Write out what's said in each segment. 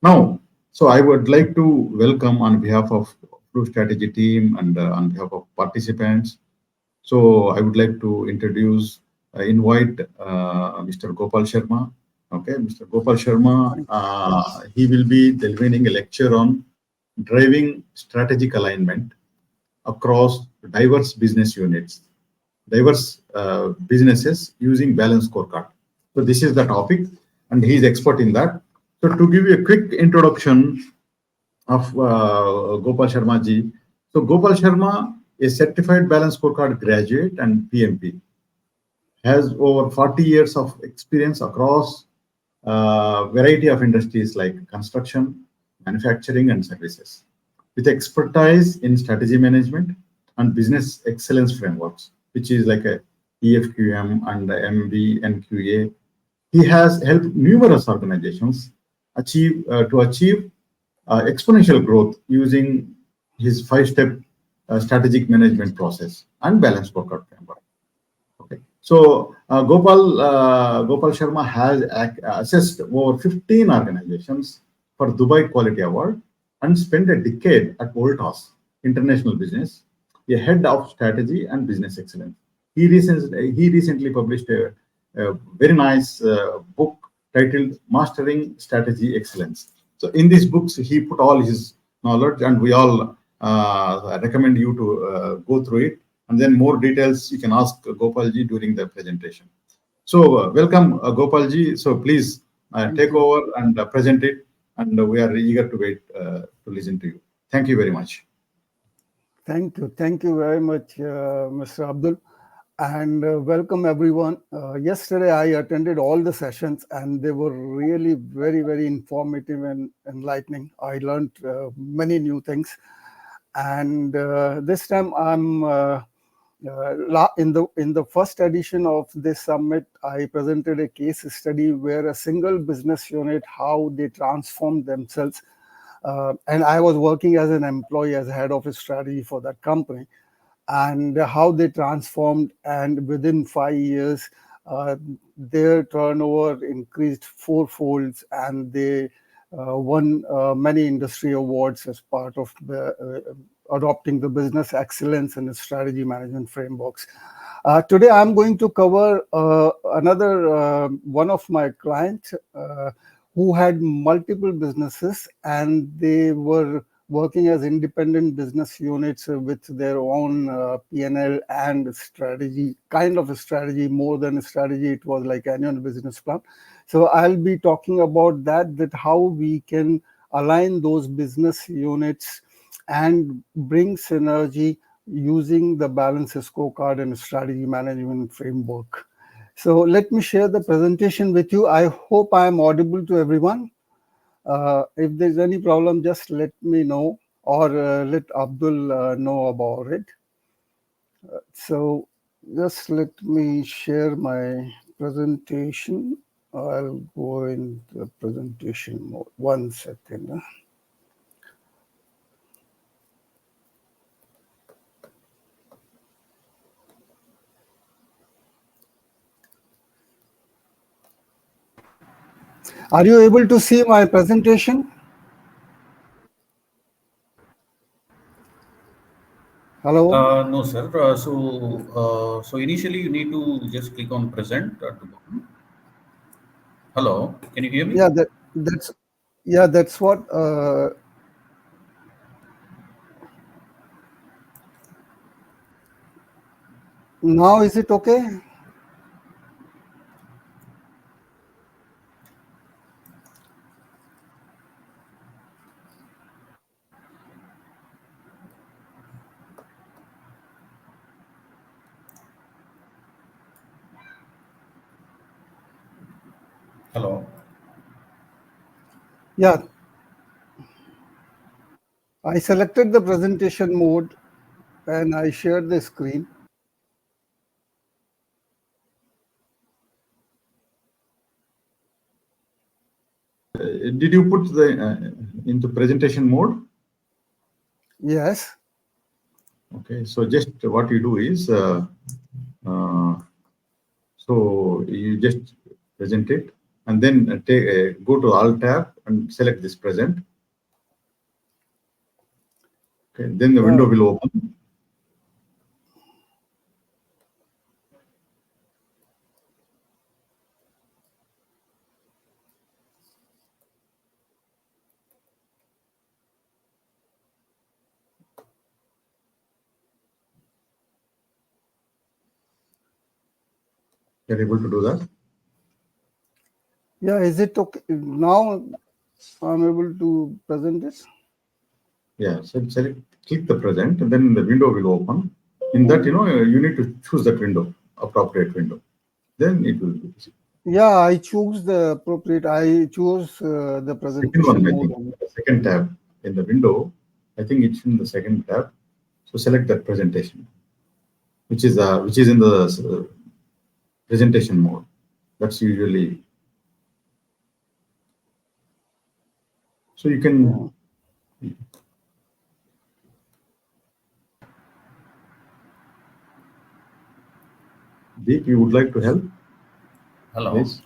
Now, so I would like to welcome on behalf of Blue Strategy team and on behalf of participants. So I would like to invite Mr. Gopal Sharma. Okay, Mr. Gopal Sharma, he will be delivering a lecture on driving strategic alignment across diverse business units, diverse businesses using balance scorecard. So this is the topic, and he is expert in that. So to give you a quick introduction of Gopal Sharma ji. So Gopal Sharma, a certified balance scorecard graduate and PMP, has over 40 years of experience across a variety of industries like construction, manufacturing, and services, with expertise in strategy management and business excellence frameworks, which is like a EFQM and MBNQA. He has helped numerous organizations achieve exponential growth using his five-step strategic management process and balance scorecard framework. Okay. So Gopal Sharma has assessed over 15 organizations for Dubai Quality Award and spent a decade at Voltas International Business, a head of strategy and business excellence. He recently published a very nice book titled Mastering Strategy Excellence. So in these books, he put all his knowledge, and we all recommend you to go through it. And then more details you can ask Gopalji during the presentation. So welcome, Gopalji. So please take over and present it, and we are eager to wait to listen to you. Thank you very much. Thank you very much, Mr. Abdul, and welcome everyone. Yesterday I attended all the sessions, and they were really very informative and enlightening. I learned many new things, and this time I'm in the first edition of this summit, I presented a case study where a single business unit, how they transformed themselves. And I was working as an employee, as head of strategy for that company, and how they transformed, and within 5 years, their turnover increased fourfold, and they won many industry awards as part of the adopting the business excellence and strategy management frameworks. Today, I'm going to cover another one of my clients who had multiple businesses, and they were working as independent business units with their own P&L and strategy, kind of a strategy, more than a strategy. It was like annual business plan. So I'll be talking about that how we can align those business units and bring synergy using the balance scorecard and strategy management framework. So let me share the presentation with you. I hope I am audible to everyone. If there's any problem, just let me know, or let Abdul know about it. So just let me share my presentation. I'll go in the presentation mode. 1 second. Are you able to see my presentation? Hello? No, sir. So initially you need to just click on present at the bottom. Hello, can you hear me? That's what. Now is it okay? Hello. Yeah. I selected the presentation mode and I shared the screen. Did you put the into presentation mode? Yes. Okay, so just what you do is, so you just present it, and then go to Alt tab and select this present. Okay, then the window will open. You're able to do that? Yeah, is it okay? Now I'm able to present it. Yeah, so click the present, and then the window will open. In that, you need to choose that window, appropriate window. Then it will be easy. Yeah, I choose the appropriate. I choose the Second presentation one, I mode. think, the second tab in the window. I think it's in the second tab. So select that presentation, which is in the presentation mode. That's usually, so you can. Deep, you would like to help? Hello. Yes.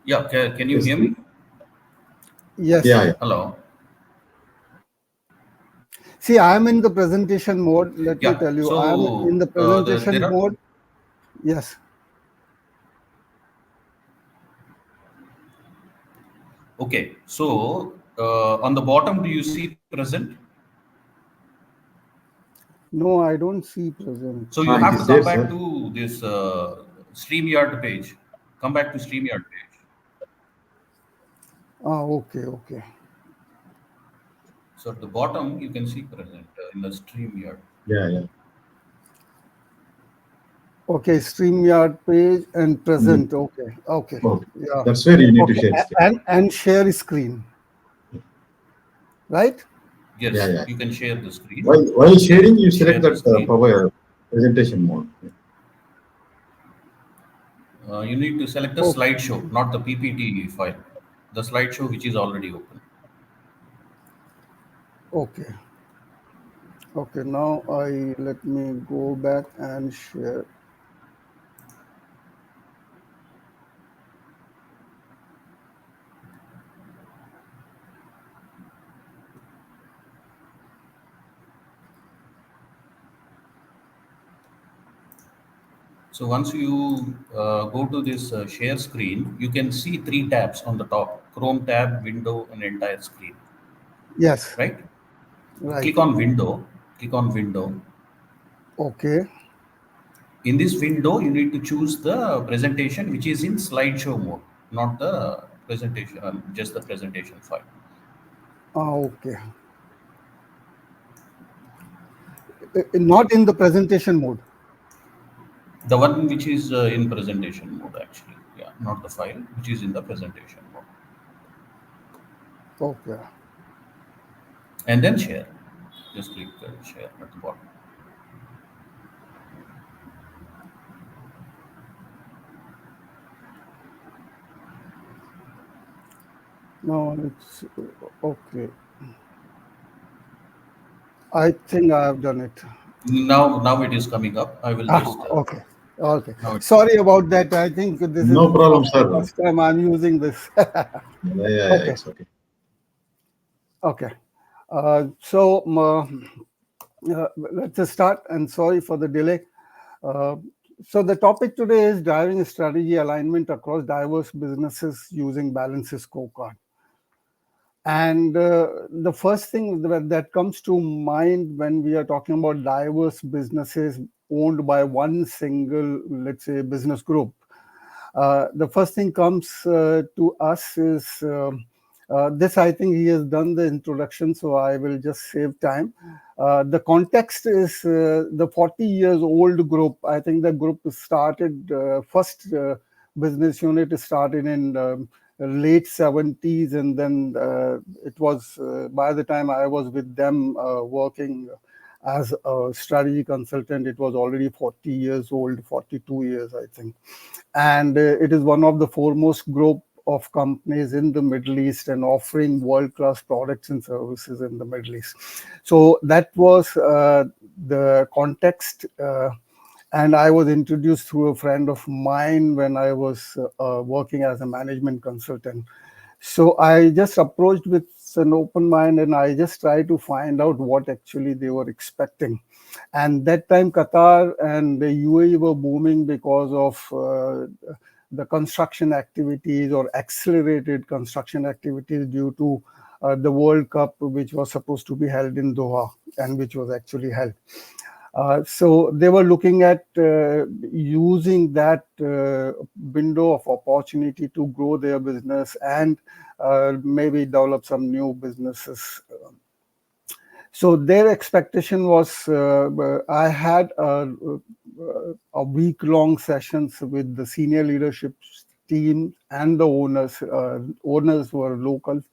Yeah, can you Yes, hear me? Yes. Yeah. Hello. See, I'm in the presentation mode. Let me Yeah. tell you, I'm in So the presentation there are. mode. Yes. Okay. So on the bottom, do you see present? No, I don't see present. So you It have to is come there, back sir. to this StreamYard page. Come back to StreamYard page. Okay, okay. So at the bottom, you can see present in the StreamYard. Yeah. Okay, StreamYard page and present. Mm. Okay. Okay. Yeah. That's where you need to Okay. share screen. And share screen, right? Yes, Yeah. you can share the screen. While sharing, you Share select the that screen. power presentation mode. You need to select the Oh, slideshow, not the PPT file. The slideshow which is already open. okay. Okay. Now let me go back and share. So once you go to this share screen, you can see three tabs on the top: Chrome tab, window, and entire screen. Yes. Right? Right. Click on window. Click on window. Okay. In this window, you need to choose the presentation which is in slideshow mode, not the presentation, just the presentation file. Okay. Not in the presentation mode. The one which is in presentation mode, actually. Yeah, not the file, which is in the presentation mode. Okay. And then share. Just click share at the bottom. No, it's okay. I think I have done it. Now it is coming up. I will just. Okay. Okay. Now it. Sorry about that. I think this is No problem, sir. first time I'm using this. Yeah. Okay. It's okay. Okay. So let's just start. And sorry for the delay. So the topic today is driving strategy alignment across diverse businesses using Balance's scorecard. And the first thing that comes to mind when we are talking about diverse businesses owned by one single, let's say, business group, the first thing comes to us is this. I think he has done the introduction, so I will just save time. The context is the 40 years old group. I think the group started first business unit started in late 70s, and then it was by the time I was with them working as a strategy consultant, it was already 40 years old, 42 years, I think. And it is one of the foremost group of companies in the Middle East and offering world-class products and services in the Middle East. So that was the context. And I was introduced through a friend of mine when I was working as a management consultant. So I just approached with an open mind, and I just tried to find out what actually they were expecting. And that time, Qatar and the UAE were booming because of the construction activities, or accelerated construction activities, due to the World Cup, which was supposed to be held in Doha and which was actually held. So they were looking at using that window of opportunity to grow their business and maybe develop some new businesses. So their expectation was, I had a week-long sessions with the senior leadership team and the owners. Owners were locals,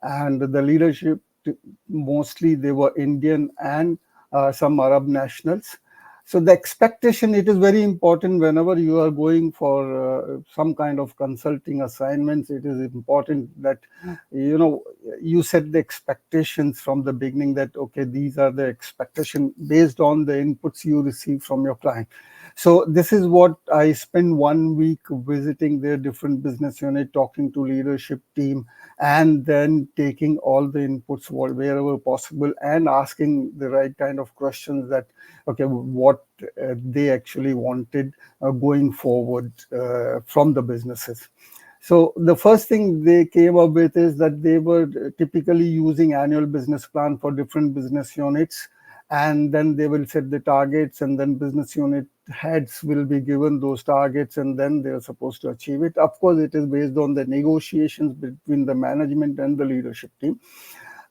and the leadership, mostly they were Indian and some Arab nationals. So the expectation, it is very important whenever you are going for some kind of consulting assignments. It is important that you set the expectations from the beginning, that okay, these are the expectation based on the inputs you receive from your client. So this is what I spent 1 week visiting their different business unit, talking to leadership team, and then taking all the inputs wherever possible, and asking the right kind of questions, that okay, what they actually wanted going forward from the businesses. So the first thing they came up with is that they were typically using annual business plan for different business units, and then they will set the targets, and then business unit heads will be given those targets, and then they're supposed to achieve it. Of course, it is based on the negotiations between the management and the leadership team.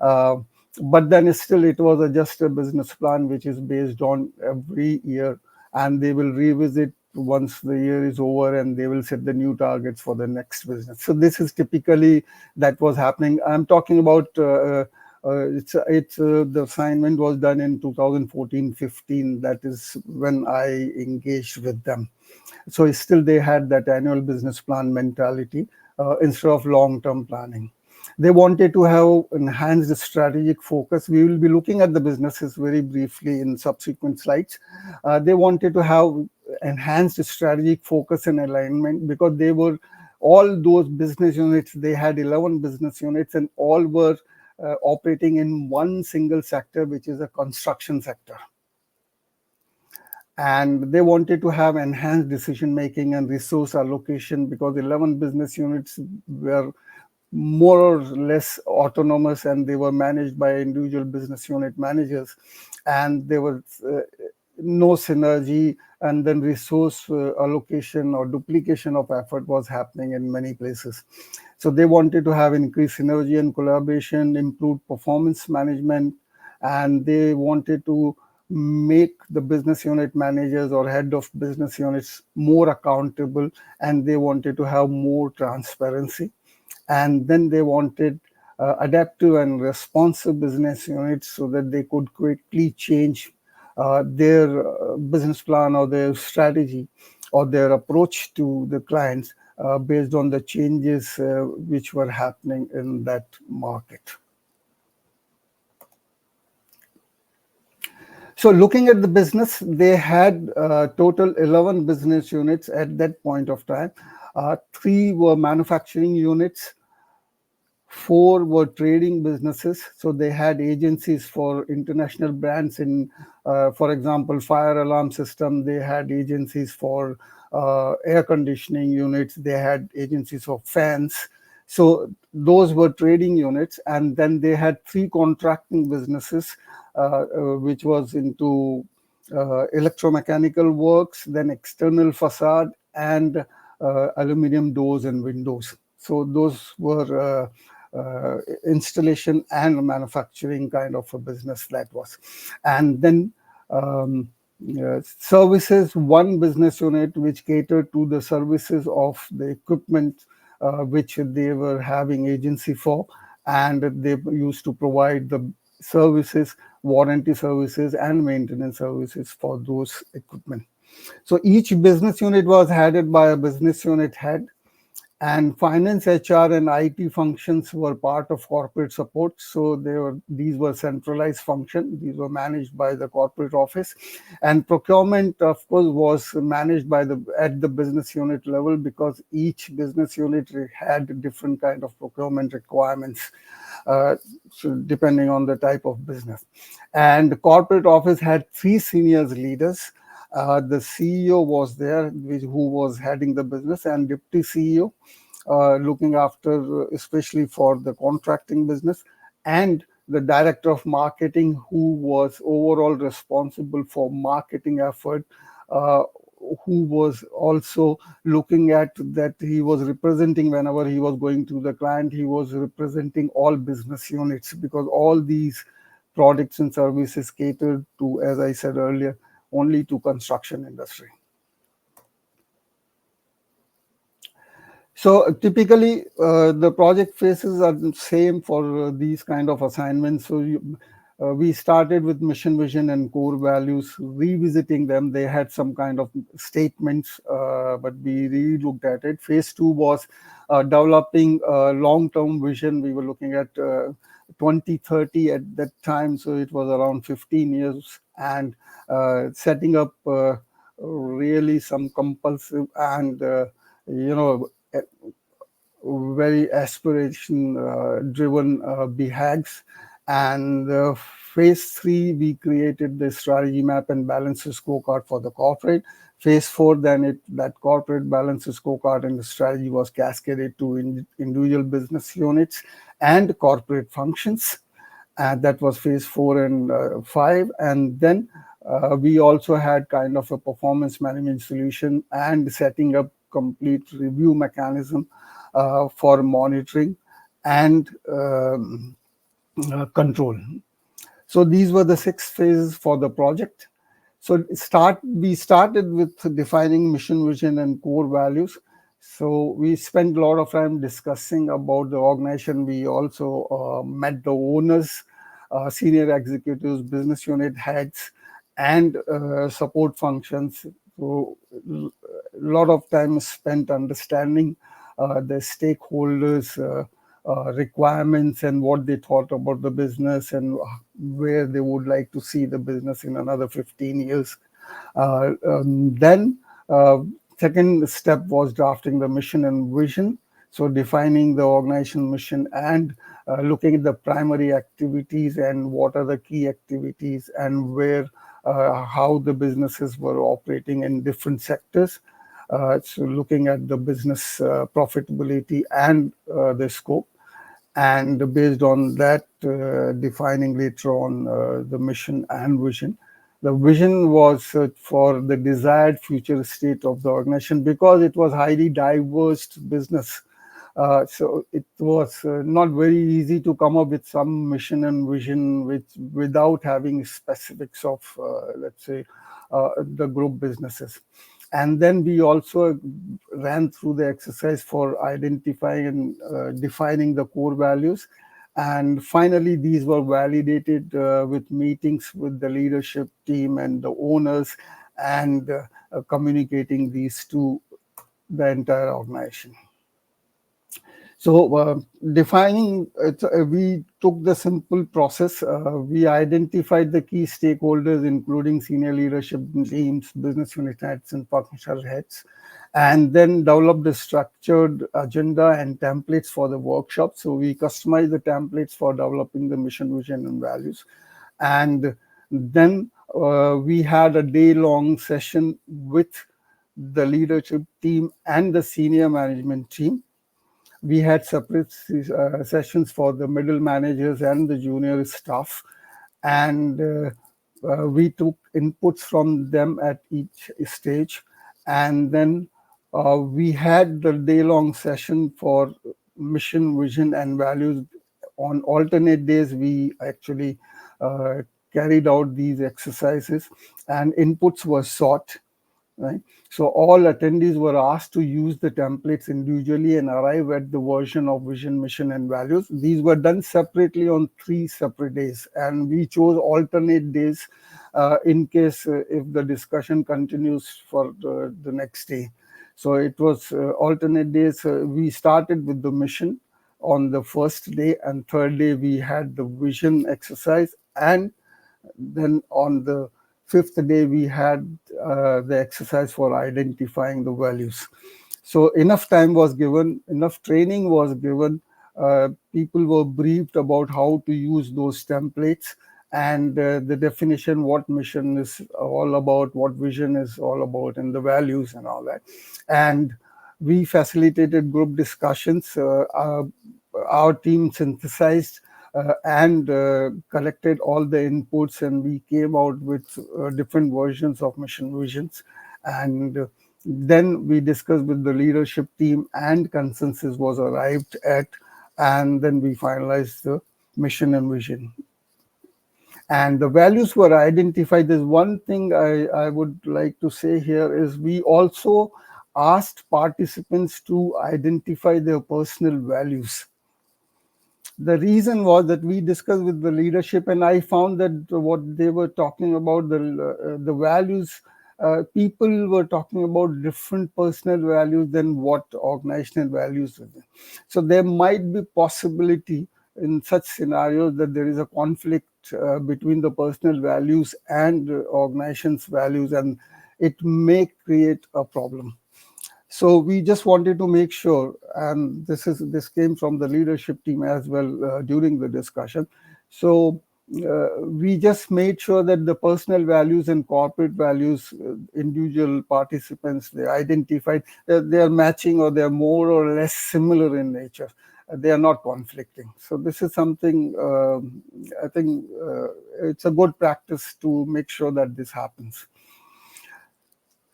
Uh, but then still, it was just a business plan which is based on every year, and they will revisit once the year is over, and they will set the new targets for the next business. So this is typically that was happening. I'm talking about the assignment was done in 2014-15. That is when I engaged with them. So still they had that annual business plan mentality instead of long-term planning. They wanted to have enhanced strategic focus. We will be looking at the businesses very briefly in subsequent slides. They wanted to have enhanced strategic focus and alignment, because they were all those business units. They had 11 business units, and all were operating in one single sector, which is a construction sector. And they wanted to have enhanced decision making and resource allocation, because 11 business units were more or less autonomous, and they were managed by individual business unit managers, and there was no synergy, and then resource allocation or duplication of effort was happening in many places. So they wanted to have increased synergy and collaboration, improved performance management, and they wanted to make the business unit managers or head of business units more accountable, and they wanted to have more transparency. And then they wanted adaptive and responsive business units, so that they could quickly change their business plan or their strategy or their approach to the clients based on the changes which were happening in that market. So looking at the business, they had total 11 business units at that point of time. 3 were manufacturing units, 4 were trading businesses. So they had agencies for international brands in, for example, fire alarm system. They had agencies for air conditioning units. They had agencies for fans. So those were trading units. And then they had 3 contracting businesses, which was into electromechanical works, then external facade, and aluminum doors and windows. So those were installation and manufacturing kind of a business that was. And then services, 1 business unit which catered to the services of the equipment which they were having agency for, and they used to provide the services, warranty services, and maintenance services for those equipment. So each business unit was headed by a business unit head, And finance, HR, and IT functions were part of corporate support. So these were centralized functions. These were managed by the corporate office, and procurement, of course, was managed by at the business unit level, because each business unit had different kind of procurement requirements, uh, so depending on the type of business. And the corporate office had three senior leaders. The CEO was there, who was heading the business, and deputy CEO, looking after especially for the contracting business, and the director of marketing, who was overall responsible for marketing effort, uh, who was also looking at that he was representing, whenever he was going to the client, he was representing all business units, because all these products and services catered to, as I said earlier, only to construction industry. So typically, the project phases are the same for these kind of assignments. So we started with mission, vision, and core values, revisiting them. They had some kind of statements, but we re-looked at it. Phase two was developing a long-term vision. We were looking at 2030 at that time, so it was around 15 years, and setting up really some compulsive and very aspiration driven BHAGs. And phase three, we created the strategy map and balances scorecard for the corporate. Phase four, then that corporate balances scorecard and the strategy was cascaded to individual business units and corporate functions. That was phase four and five. And then we also had kind of a performance management solution and setting up complete review mechanism for monitoring and control. So these were the 6 phases for the project. So we started with defining mission, vision, and core values. So we spent a lot of time discussing about the organization. We also met the owners, senior executives, business unit heads, and support functions. So a lot of time spent understanding the stakeholders' requirements and what they thought about the business and where they would like to see the business in another 15 years. Then second step was drafting the mission and vision. So defining the organization mission and looking at the primary activities and what are the key activities and where, how the businesses were operating in different sectors. So looking at the business profitability and the scope. And based on that, defining later on the mission and vision. The vision was for the desired future state of the organization, because it was highly diverse business. So it was not very easy to come up with some mission and vision without having specifics of, let's say, the group businesses. And then we also ran through the exercise for identifying and defining the core values. And finally, these were validated with meetings with the leadership team and the owners, and communicating these to the entire organization. So defining, we took the simple process. We identified the key stakeholders, including senior leadership teams, business unit heads, and functional heads, and then developed a structured agenda and templates for the workshop. So we customized the templates for developing the mission, vision, and values. And then we had a day-long session with the leadership team and the senior management team. We had separate sessions for the middle managers and the junior staff, and we took inputs from them at each stage. And then we had the day-long session for mission, vision, and values. On alternate days, we actually carried out these exercises, and inputs were sought. Right. So all attendees were asked to use the templates individually and arrive at the version of vision, mission, and values. These were done separately on 3 separate days, and we chose alternate days in case if the discussion continues for the next day. So it was alternate days. We started with the mission on the first day, and third day we had the vision exercise, and then on the fifth day we had the exercise for identifying the values. So enough time was given, enough training was given. People were briefed about how to use those templates, and the definition, what mission is all about, what vision is all about, and the values and all that. And we facilitated group discussions. Our team synthesized and collected all the inputs, and we came out with different versions of mission visions. And then we discussed with the leadership team, and consensus was arrived at, and then we finalized the mission and vision. And the values were identified. There's one thing I would like to say here is we also asked participants to identify their personal values. The reason was that we discussed with the leadership, and I found that what they were talking about, the values, people were talking about different personal values than what organizational values were. So there might be possibility in such scenarios that there is a conflict between the personal values and organization's values, and it may create a problem. So we just wanted to make sure, and this came from the leadership team as well during the discussion. So we just made sure that the personal values and corporate values, individual participants, they identified they are matching, or they are more or less similar in nature. They are not conflicting. So this is something I think it's a good practice to make sure that this happens.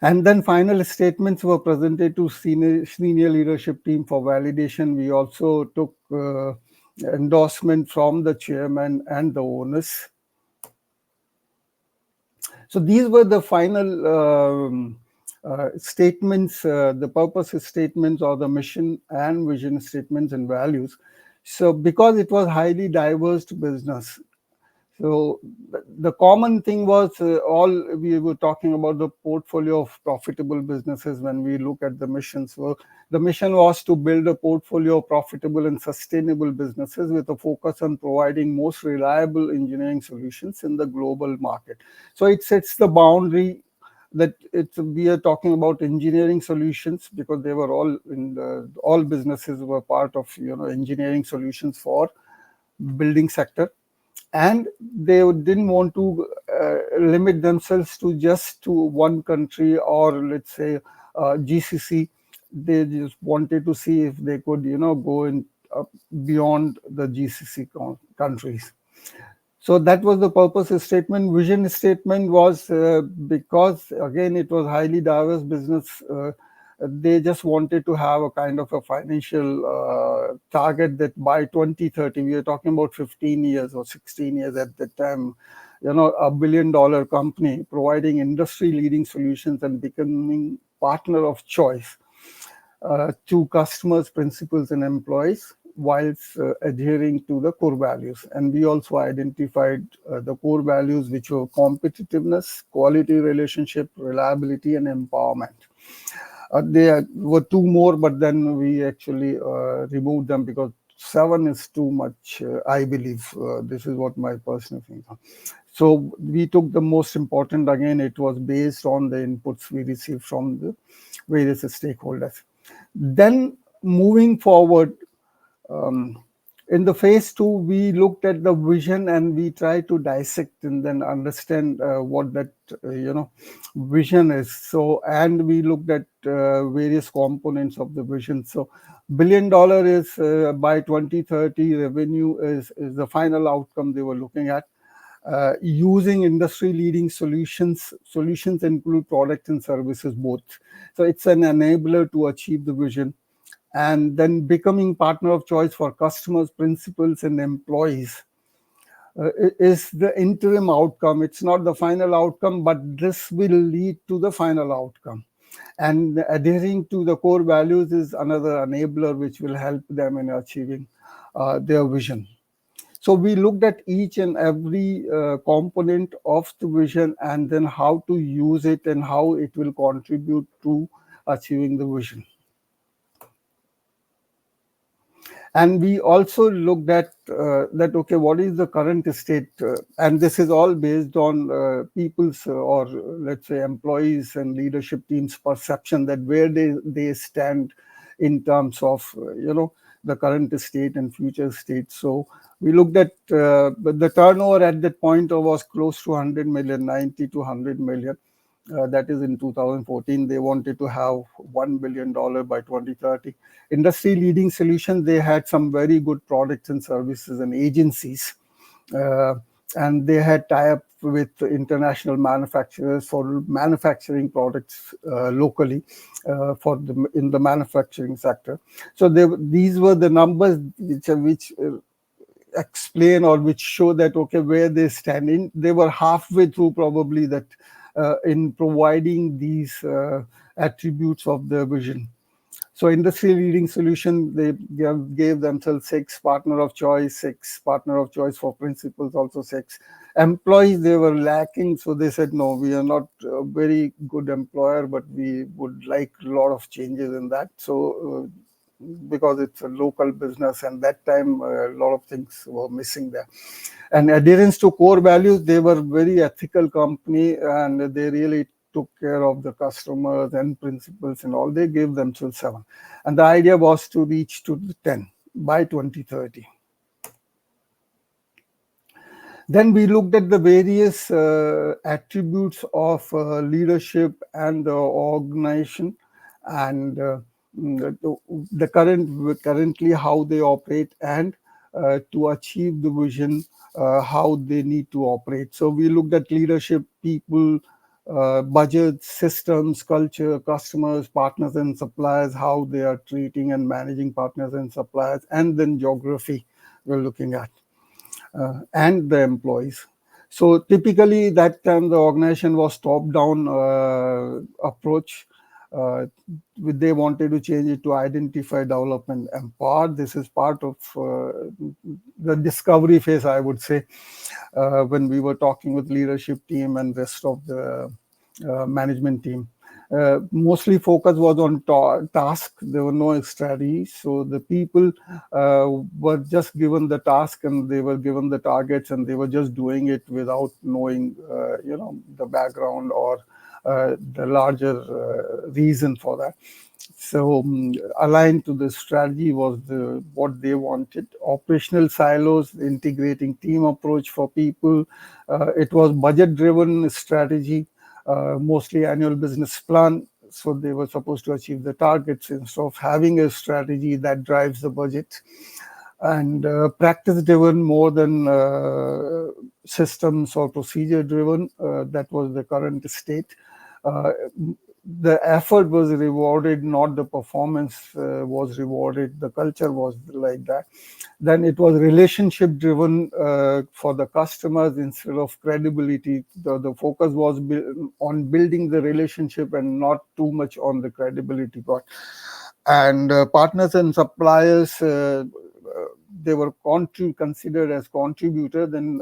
And then final statements were presented to senior leadership team for validation. We also took endorsement from the chairman and the owners. So these were the final statements, the purpose statements, or the mission and vision statements and values. So because it was highly diverse business, so the common thing was all we were talking about the portfolio of profitable businesses when we look at the missions. So the mission was to build a portfolio of profitable and sustainable businesses with a focus on providing most reliable engineering solutions in the global market. So it sets the boundary that we are talking about engineering solutions, because they were all all businesses were part of engineering solutions for building sector. And they didn't want to limit themselves to just to one country, or let's say GCC. They just wanted to see if they could go in beyond the GCC countries. So that was the purpose statement. Vision statement was because again it was highly diverse business. They just wanted to have a kind of a financial target that by 2030, we are talking about 15 years or 16 years at that time, $1 billion company providing industry leading solutions and becoming partner of choice to customers, principals, and employees, whilst adhering to the core values. And we also identified the core values, which were competitiveness, quality relationship, reliability, and empowerment. There were two more, but then we actually removed them because 7 is too much, I believe. This is what my personal thing is. So we took the most important. Again, it was based on the inputs we received from the various stakeholders. Then moving forward, in the phase 2, we looked at the vision and we tried to dissect and then understand what that vision is. So, and we looked at various components of the vision. So $1 billion is by 2030 revenue is the final outcome they were looking at. Using industry leading solutions include products and services both. So it's an enabler to achieve the vision. And then becoming partner of choice for customers, principals, and employees is the interim outcome. It's not the final outcome, but this will lead to the final outcome. And adhering to the core values is another enabler which will help them in achieving their vision. So we looked at each and every component of the vision, and then how to use it and how it will contribute to achieving the vision. And we also looked at that, okay, what is the current state? And this is all based on people's or let's say employees and leadership teams' perception that where they stand in terms of, the current state and future state. So we looked at the turnover at that point was close to 100 million, 90 to 100 million. That is in 2014. They wanted to have $1 billion by 2030. Industry leading solutions, they had some very good products and services and agencies. And they had tie-up with international manufacturers for manufacturing products locally in the manufacturing sector. So these were the numbers which explain or which show that, okay, where they stand in. They were halfway through probably that in providing these attributes of the vision. So industry leading solution, they gave themselves 6 partner of choice, 6 partner of choice for principals, also 6. Employees, they were lacking. So they said, no, we are not a very good employer, but we would like a lot of changes in that. So because it's a local business and that time a lot of things were missing there. And adherence to core values, they were very ethical company and they really took care of the customers and principals and all. They gave themselves 7. And the idea was to reach to the 10 by 2030. Then we looked at the various attributes of leadership and the organization and currently how they operate and to achieve the vision, how they need to operate. So we looked at leadership, people, budgets, systems, culture, customers, partners and suppliers, how they are treating and managing partners and suppliers, and then geography we're looking at, and the employees. So typically that time the organization was top-down approach. They wanted to change it to identify, develop, and empower. This is part of the discovery phase, I would say, when we were talking with leadership team and rest of the management team. Mostly focus was on task. There were no strategies. So the people were just given the task and they were given the targets and they were just doing it without knowing, the background or the larger reason for that. So aligned to the strategy was what they wanted. Operational silos, integrating team approach for people. It was budget-driven strategy, mostly annual business plan. So they were supposed to achieve the targets instead of having a strategy that drives the budget. And practice-driven more than systems or procedure-driven. That was the current state. The effort was rewarded, not the performance was rewarded. The culture was like that. Then it was relationship driven for the customers instead of credibility. The focus was on building the relationship and not too much on the credibility part. And partners and suppliers, they were considered as contributor. Then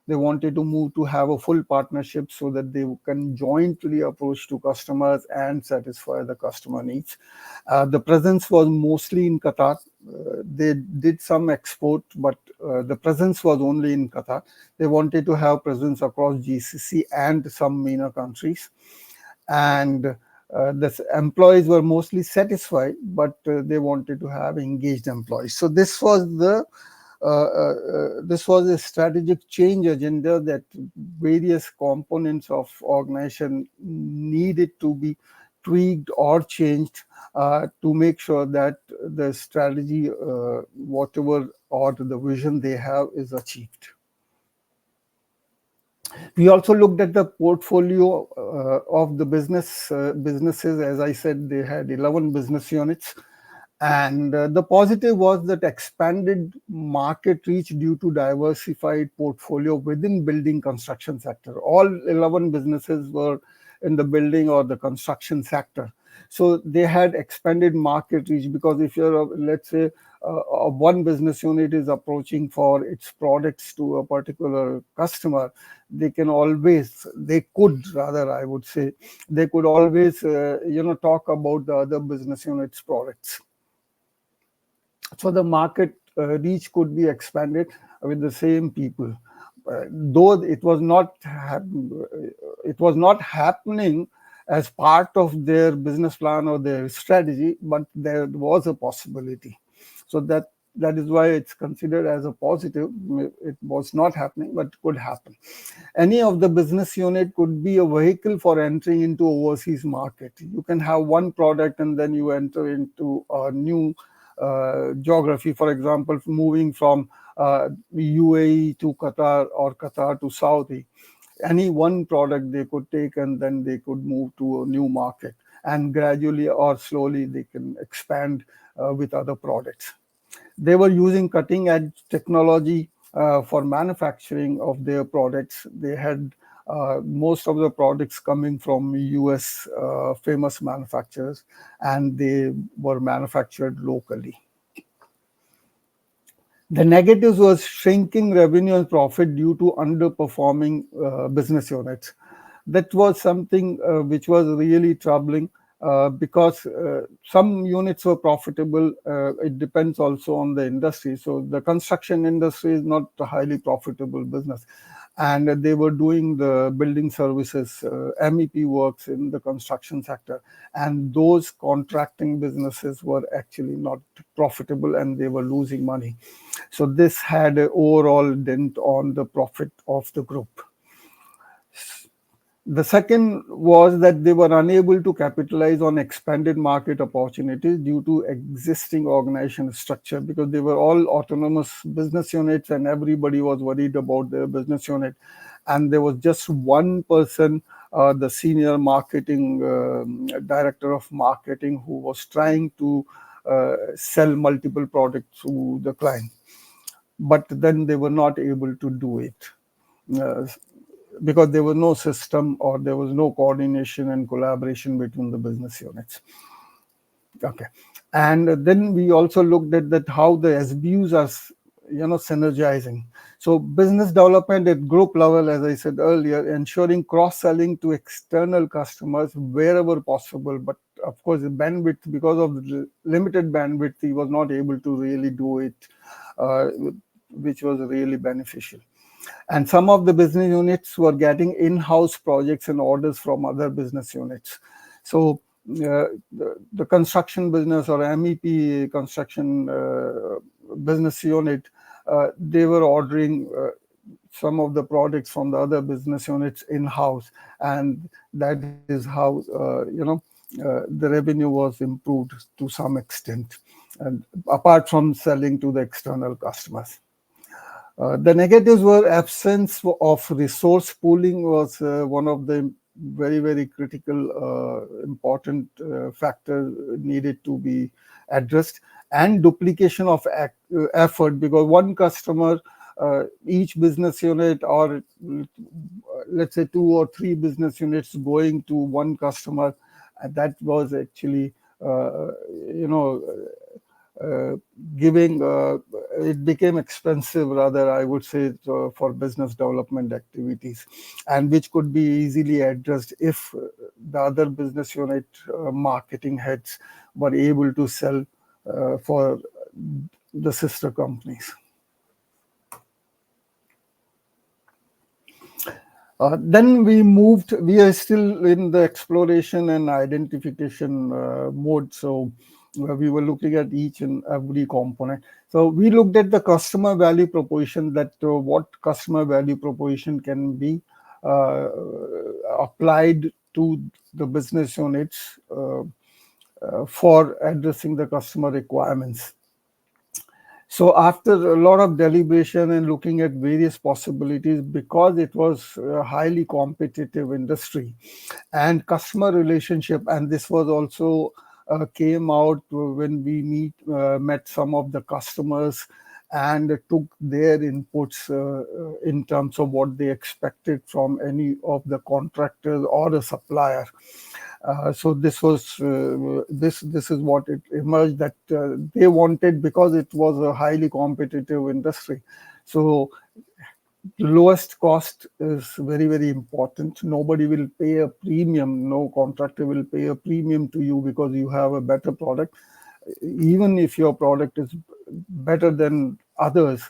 they wanted to move to have a full partnership so that they can jointly approach to customers and satisfy the customer needs. The presence was mostly in Qatar. They did some export, but the presence was only in Qatar. They wanted to have presence across GCC and some MENA countries. And the employees were mostly satisfied, but they wanted to have engaged employees. So this was a strategic change agenda that various components of organization needed to be tweaked or changed to make sure that the strategy, whatever or the vision they have, is achieved. We also looked at the portfolio of the businesses. As I said, they had 11 business units. And the positive was that expanded market reach due to diversified portfolio within building construction sector. All 11 businesses were in the building or the construction sector. So they had expanded market reach because if you're, let's say, one business unit is approaching for its products to a particular customer, they could rather, I would say, they could always, talk about the other business unit's products. So the market reach could be expanded with the same people. Though it was not happening as part of their business plan or their strategy, but there was a possibility. So that is why it's considered as a positive. It was not happening, but could happen. Any of the business unit could be a vehicle for entering into overseas market. You can have one product and then you enter into a new geography. For example, moving from UAE to Qatar or Qatar to Saudi. Any one product they could take and then they could move to a new market, and gradually or slowly they can expand with other products. They were using cutting edge technology for manufacturing of their products. They had most of the products coming from US famous manufacturers, and they were manufactured locally. The negatives was shrinking revenue and profit due to underperforming business units. That was something which was really troubling because some units were profitable. It depends also on the industry. So the construction industry is not a highly profitable business. And they were doing the building services, MEP works in the construction sector. And those contracting businesses were actually not profitable and they were losing money. So this had an overall dent on the profit of the group. The second was that they were unable to capitalize on expanded market opportunities due to existing organization structure, because they were all autonomous business units and everybody was worried about their business unit. And there was just one person, the senior marketing director of marketing, who was trying to sell multiple products to the client. But then they were not able to do it. Because there was no system or there was no coordination and collaboration between the business units. Okay. And then we also looked at that how the SBUs are, synergizing. So business development at group level, as I said earlier, ensuring cross-selling to external customers wherever possible. But of course, the bandwidth, because of the limited bandwidth, he was not able to really do it, which was really beneficial. And some of the business units were getting in-house projects and orders from other business units. So the construction business or MEP construction business unit, they were ordering some of the products from the other business units in-house. And that is how, the revenue was improved to some extent, and apart from selling to the external customers. The negatives were absence of resource pooling was one of the very, very critical, important factor needed to be addressed, and duplication of effort, because one customer, each business unit, or let's say 2 or 3 business units going to one customer, that was actually, giving, it became expensive, rather, I would say, for business development activities, and which could be easily addressed if the other business unit marketing heads were able to sell for the sister companies. Then we are still in the exploration and identification mode. So we were looking at each and every component. So we looked at the customer value proposition, that what customer value proposition can be applied to the business units for addressing the customer requirements. So after a lot of deliberation and looking at various possibilities, because it was a highly competitive industry and customer relationship, and this was also came out when we met some of the customers and took their inputs in terms of what they expected from any of the contractors or a supplier. So this was this is what it emerged that they wanted, because it was a highly competitive industry. So lowest cost is very, very important. Nobody will pay a premium. No contractor will pay a premium to you because you have a better product. Even if your product is better than others,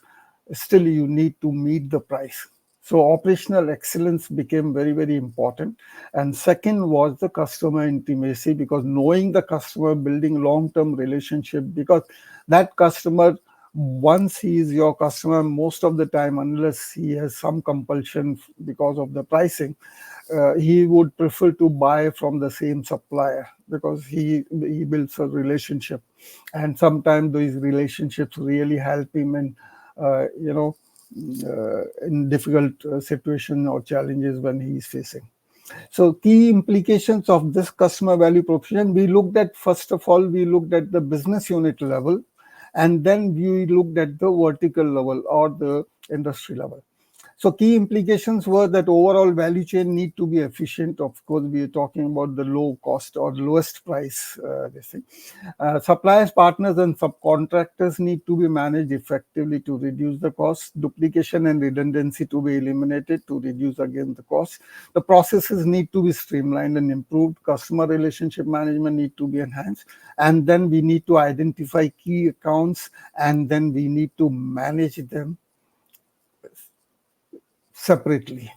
still you need to meet the price. So operational excellence became very, very important. And second was the customer intimacy, because knowing the customer, building long-term relationship, because that customer, once he is your customer, most of the time, unless he has some compulsion because of the pricing, he would prefer to buy from the same supplier, because he builds a relationship, and sometimes these relationships really help him in in difficult situation or challenges when he is facing. So key implications of this customer value proposition, we looked at, first of all, we looked at the business unit level, and then we looked at the vertical level or the industry level. So key implications were that overall value chain need to be efficient. Of course, we are talking about the low cost or lowest price. Suppliers, partners, and subcontractors need to be managed effectively to reduce the cost. Duplication and redundancy to be eliminated to reduce again the cost. The processes need to be streamlined and improved. Customer relationship management need to be enhanced. And then we need to identify key accounts, and then we need to manage them separately.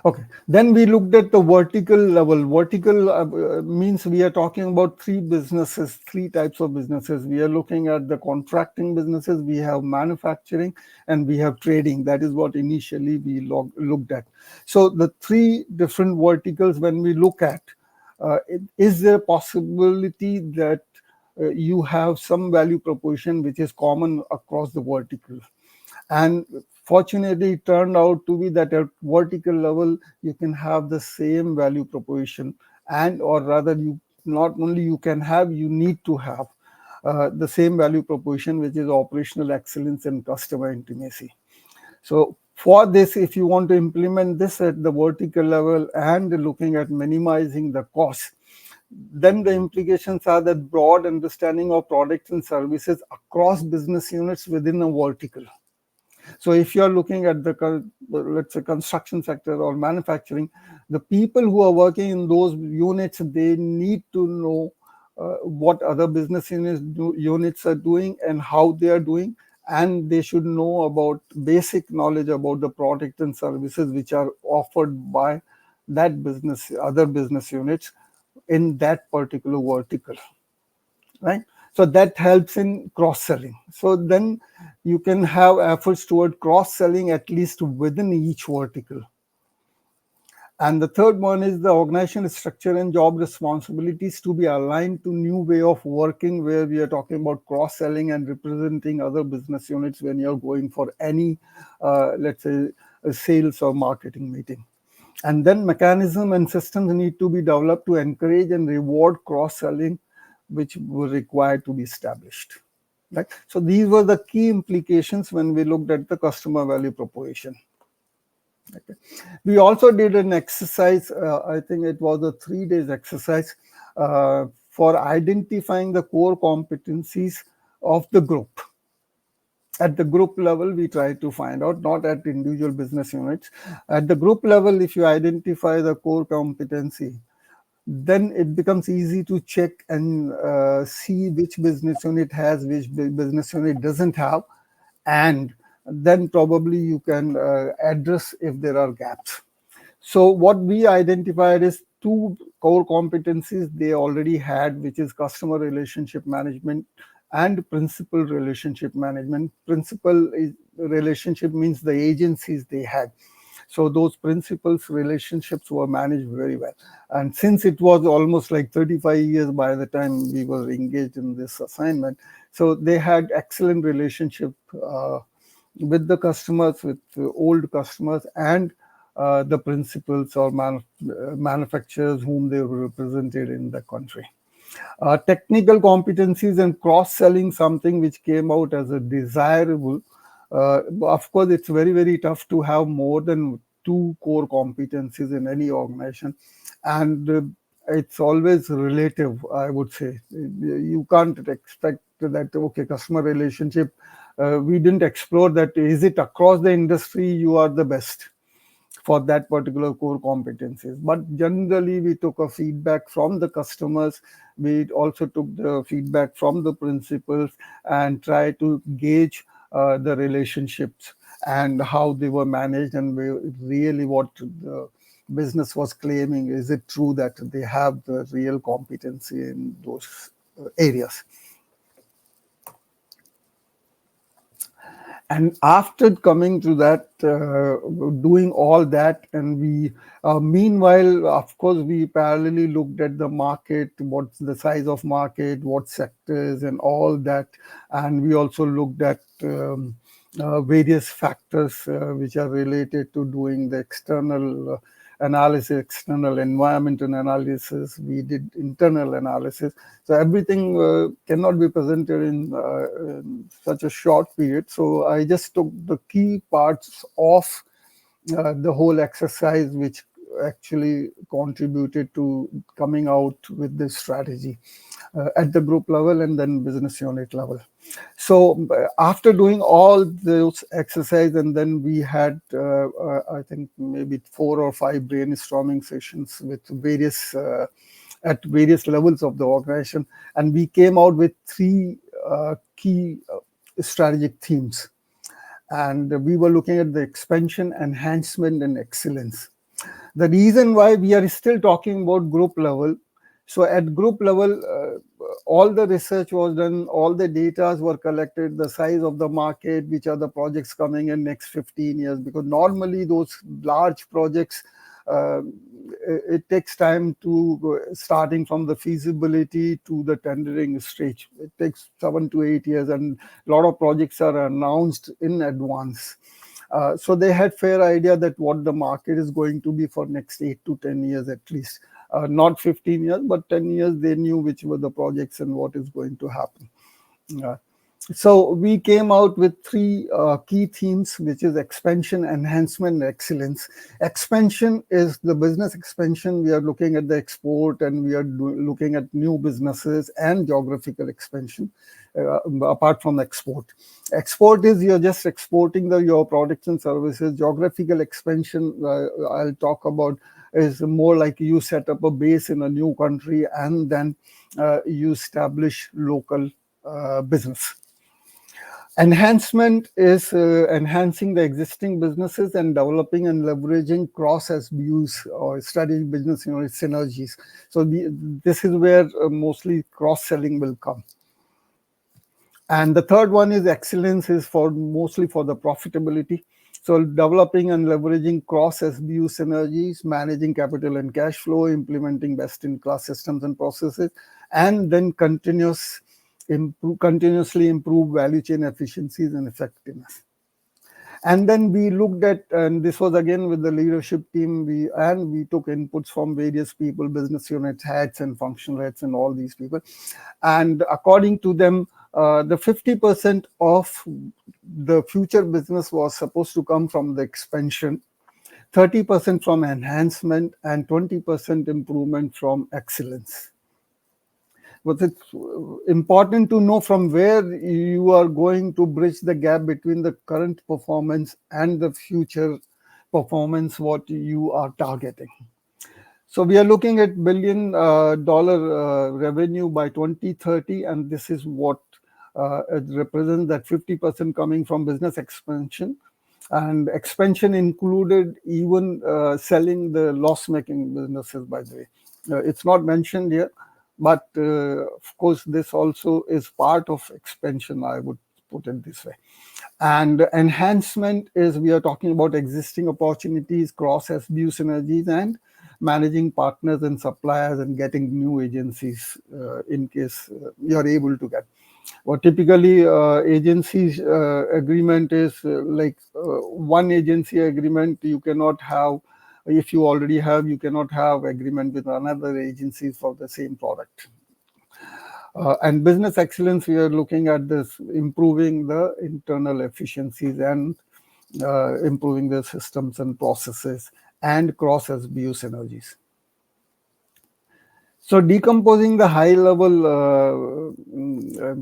Okay, then we looked at the vertical level. Vertical means we are talking about three businesses, three types of businesses. We are looking at the contracting businesses, we have manufacturing, and we have trading. That is what initially we looked at. So the three different verticals, when we look at, is there a possibility that you have some value proposition which is common across the vertical? And fortunately, it turned out to be that at vertical level, you can have the same value proposition, and or rather, you not only you can have, you need to have the same value proposition, which is operational excellence and customer intimacy. So for this, if you want to implement this at the vertical level and looking at minimizing the cost, then the implications are that broad understanding of products and services across business units within a vertical. So if you're looking at the, let's say, construction sector or manufacturing, the people who are working in those units, they need to know what other business units are doing and how they are doing, and they should know about basic knowledge about the product and services which are offered by that business, other business units in that particular vertical, right? So that helps in cross-selling. So then you can have efforts toward cross-selling at least within each vertical. And the third one is the organizational structure and job responsibilities to be aligned to new way of working, where we are talking about cross-selling and representing other business units when you're going for any, let's say, a sales or marketing meeting. And then mechanism and systems need to be developed to encourage and reward cross-selling, which were required to be established. Right? So these were the key implications when we looked at the customer value proposition. Okay. We also did an exercise, I think it was a 3-day exercise for identifying the core competencies of the group. At the group level, we try to find out, not at individual business units. At the group level, if you identify the core competency, then it becomes easy to check and see which business unit has, which business unit doesn't have, and then probably you can address if there are gaps. So what we identified is 2 core competencies they already had, which is customer relationship management and principal relationship management. Principal relationship means the agencies they had. So those principals relationships were managed very well. And since it was almost like 35 years by the time we were engaged in this assignment, so they had excellent relationship with the customers, with the old customers, and the principals or manufacturers whom they represented in the country. Technical competencies and cross-selling, something which came out as a desirable Of course, it's very, very tough to have more than two core competencies in any organization. And it's always relative, I would say. You can't expect that, okay, customer relationship, we didn't explore that. Is it across the industry you are the best for that particular core competencies? But generally, we took a feedback from the customers. We also took the feedback from the principals and try to gauge the relationships and how they were managed, and really what the business was claiming. Is it true that they have the real competency in those areas? And after coming to that, doing all that, and we, meanwhile, of course, we parallelly looked at the market, what's the size of market, what sectors, and all that. And we also looked at various factors which are related to doing the external analysis, external environmental analysis. We did internal analysis. So everything cannot be presented in such a short period. So I just took the key parts of the whole exercise, which actually contributed to coming out with this strategy at the group level and then business unit level. So after doing all those exercise, and then we had, I think maybe 4 or 5 brainstorming sessions with various at various levels of the organization, and we came out with 3 key strategic themes. And we were looking at the expansion, enhancement, and excellence. The reason why we are still talking about group level, so at group level, all the research was done, all the data were collected, the size of the market, which are the projects coming in next 15 years, because normally those large projects, it takes time to starting from the feasibility to the tendering stage. It takes 7 to 8 years, and a lot of projects are announced in advance. So they had fair idea that what the market is going to be for next 8 to 10 years at least. Not 15 years, but 10 years, they knew which were the projects and what is going to happen. So we came out with 3 key themes, which is expansion, enhancement, and excellence. Expansion is the business expansion. We are looking at the export, and we are looking at new businesses and geographical expansion, apart from export. Export is you're just exporting your products and services. Geographical expansion, I'll talk about, is more like you set up a base in a new country and then you establish local business. Enhancement is enhancing the existing businesses and developing and leveraging cross SBUs or strategic business unit synergies. So this is where mostly cross-selling will come. And the third one is excellence, is for mostly for the profitability. So developing and leveraging cross SBU synergies, managing capital and cash flow, implementing best-in-class systems and processes, and then continuously improve value chain efficiencies and effectiveness. And then we looked at, and this was again with the leadership team, we took inputs from various people, business unit heads and functional heads and all these people. And according to them, the 50% of the future business was supposed to come from the expansion, 30% from enhancement, and 20% improvement from excellence. But it's important to know from where you are going to bridge the gap between the current performance and the future performance, what you are targeting. So we are looking at $1 billion revenue by 2030, and this is what it represents, that 50% coming from business expansion. And expansion included even selling the loss-making businesses, by the way. It's not mentioned here, but of course, this also is part of expansion, I would put it this way. And enhancement is we are talking about existing opportunities, cross SBU synergies, and managing partners and suppliers and getting new agencies in case you're able to get. Well, typically, agencies agreement is like one agency agreement. You cannot have, if you already have, you cannot have agreement with another agency for the same product. And business excellence, we are looking at this improving the internal efficiencies and improving the systems and processes and cross-SBU synergies. So decomposing the high-level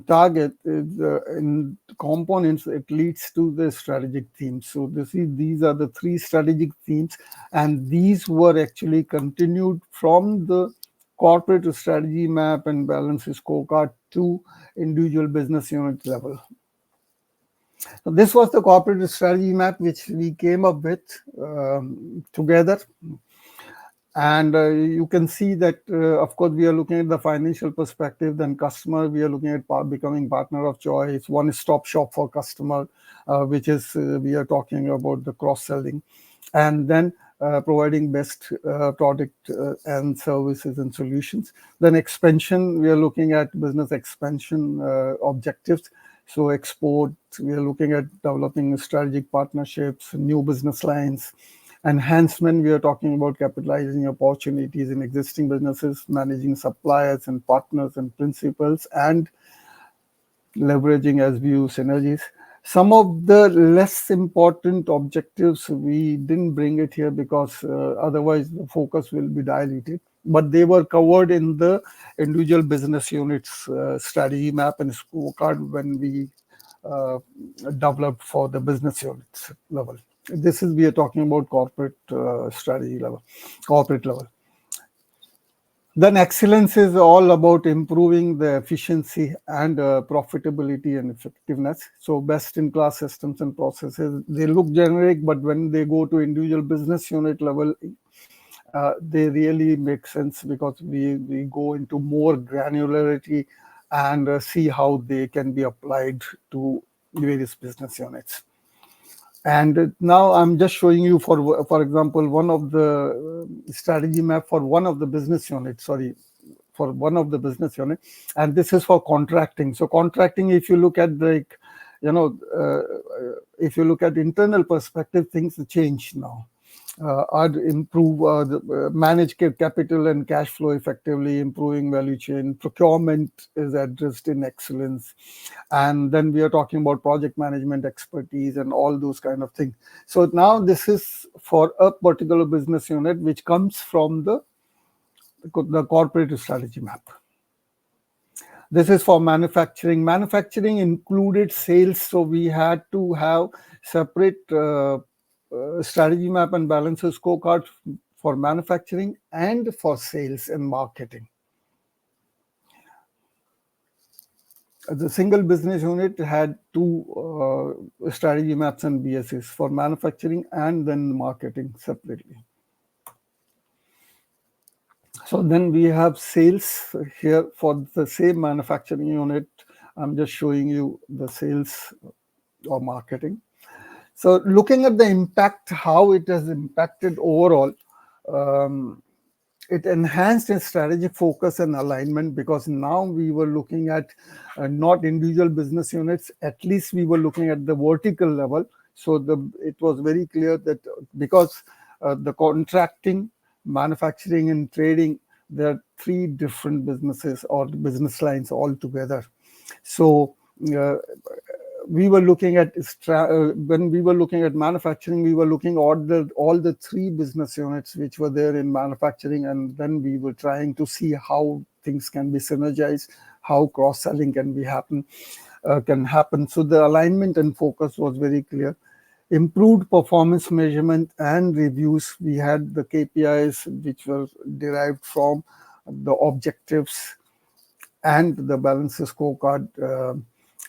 target is, in components, it leads to the strategic themes. So these are the 3 strategic themes, and these were actually continued from the corporate strategy map and balance scorecard to individual business unit level. So this was the corporate strategy map which we came up with together. And you can see that, of course, we are looking at the financial perspective, then customer, we are looking at becoming partner of choice, one-stop shop for customer, which is, we are talking about the cross-selling. And then providing best product and services and solutions. Then expansion, we are looking at business expansion objectives. So export, we are looking at developing strategic partnerships, new business lines. Enhancement, we are talking about capitalizing opportunities in existing businesses, managing suppliers and partners and principals, and leveraging SBU synergies. Some of the less important objectives, we didn't bring it here because otherwise the focus will be diluted. But they were covered in the individual business units strategy map and scorecard when we developed for the business units level. This is, we are talking about corporate strategy level, corporate level. Then excellence is all about improving the efficiency and profitability and effectiveness. So best-in-class systems and processes, they look generic, but when they go to individual business unit level, they really make sense because we go into more granularity and see how they can be applied to various business units. And now I'm just showing you, for example, one of the strategy map for one of the business units, for one of the business unit, and this is for contracting. So contracting, if you look at if you look at internal perspective, things change now. I'd improve, manage capital and cash flow effectively, improving value chain. Procurement is addressed in excellence. And then we are talking about project management expertise and all those kind of things. So now this is for a particular business unit, which comes from the corporate strategy map. This is for manufacturing. Manufacturing included sales, so we had to have separate strategy map and balances scorecard for manufacturing and for sales and marketing. The single business unit had 2 strategy maps and BSs for manufacturing and then marketing separately. So then we have sales here for the same manufacturing unit. I'm just showing you the sales or marketing. So looking at the impact, how it has impacted overall, it enhanced in strategic focus and alignment because now we were looking at not individual business units, at least we were looking at the vertical level. So it was very clear that because the contracting, manufacturing and trading, there are 3 different businesses or business lines altogether. So we were looking at when we were looking at manufacturing, we were looking at all the 3 business units which were there in manufacturing, and then we were trying to see how things can be synergized, how cross-selling can happen. So the alignment and focus was very clear. Improved performance measurement and reviews. We had the KPIs which were derived from the objectives and the balance scorecard,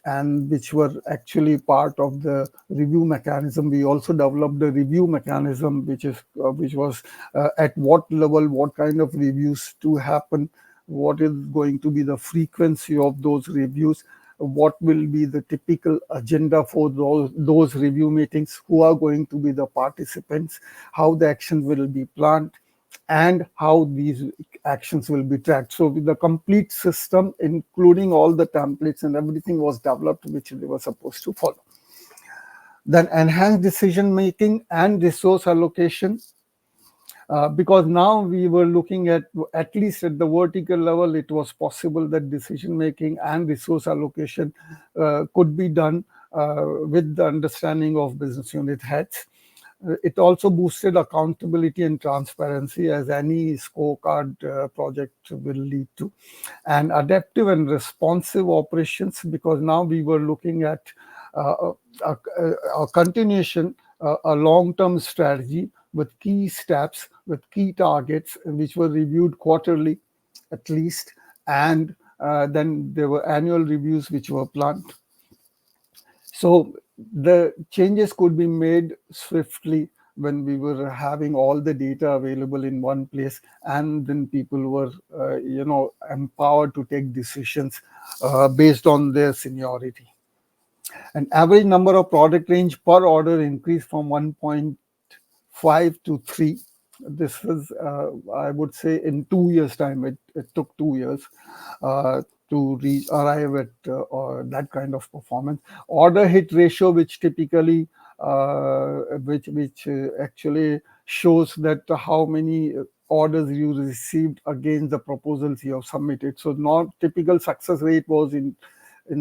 and which were actually part of the review mechanism. We also developed a review mechanism, which was at what level, what kind of reviews to happen, what is going to be the frequency of those reviews, what will be the typical agenda for those review meetings, who are going to be the participants, how the actions will be planned, and how these actions will be tracked. So with the complete system, including all the templates and everything, was developed which they were supposed to follow. Then enhanced decision making and resource allocation. Because now we were looking at least at the vertical level, it was possible that decision making and resource allocation could be done with the understanding of business unit heads. It also boosted accountability and transparency, as any scorecard project will lead to, and adaptive and responsive operations, because now we were looking at uh, a, a continuation, a long-term strategy with key steps, with key targets, which were reviewed quarterly at least, and then there were annual reviews which were planned. So the changes could be made swiftly when we were having all the data available in one place, and then people were, empowered to take decisions based on their seniority. An average number of product range per order increased from 1.5 to 3. This was, I would say, in 2 years' time. It took 2 years to arrive at that kind of performance. Order hit ratio, which typically, which actually shows that how many orders you received against the proposals you have submitted. So, not typical success rate was in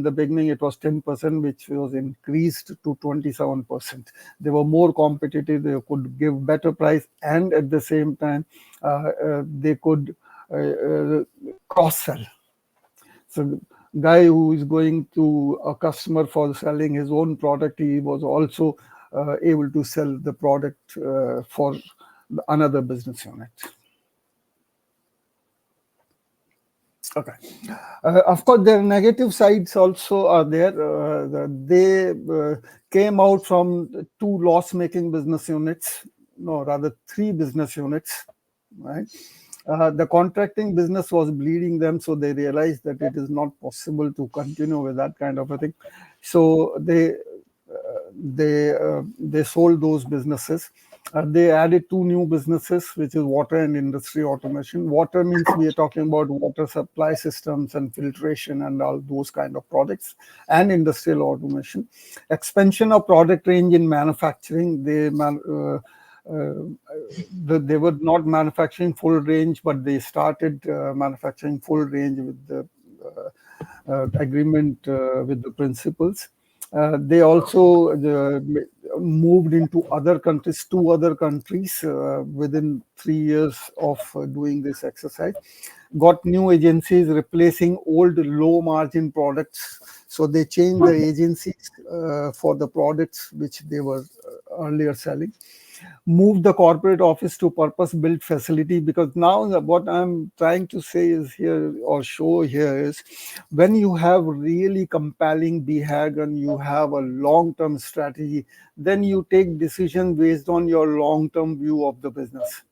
the beginning it was 10%, which was increased to 27%. They were more competitive, they could give better price, and at the same time they could cross sell. So guy who is going to a customer for selling his own product, he was also able to sell the product for another business unit. Okay. Of course, their negative sides also are there. They came out from two loss-making business units, no, rather three business units, right? The contracting business was bleeding them, so they realized that it is not possible to continue with that kind of a thing. So they sold those businesses. They added two new businesses, which is water and industry automation. Water means we are talking about water supply systems and filtration and all those kind of products, and industrial automation. Expansion of product range in manufacturing. They were not manufacturing full range, but they started manufacturing full range with the agreement with the principals. They also moved into other countries, two other countries within 3 years of doing this exercise. Got new agencies replacing old low margin products. So they changed the agencies for the products which they were earlier selling. Move the corporate office to purpose-built facility, because now what I'm trying to say is here, or show here, is when you have really compelling BHAG and you have a long-term strategy, then you take decisions based on your long-term view of the business.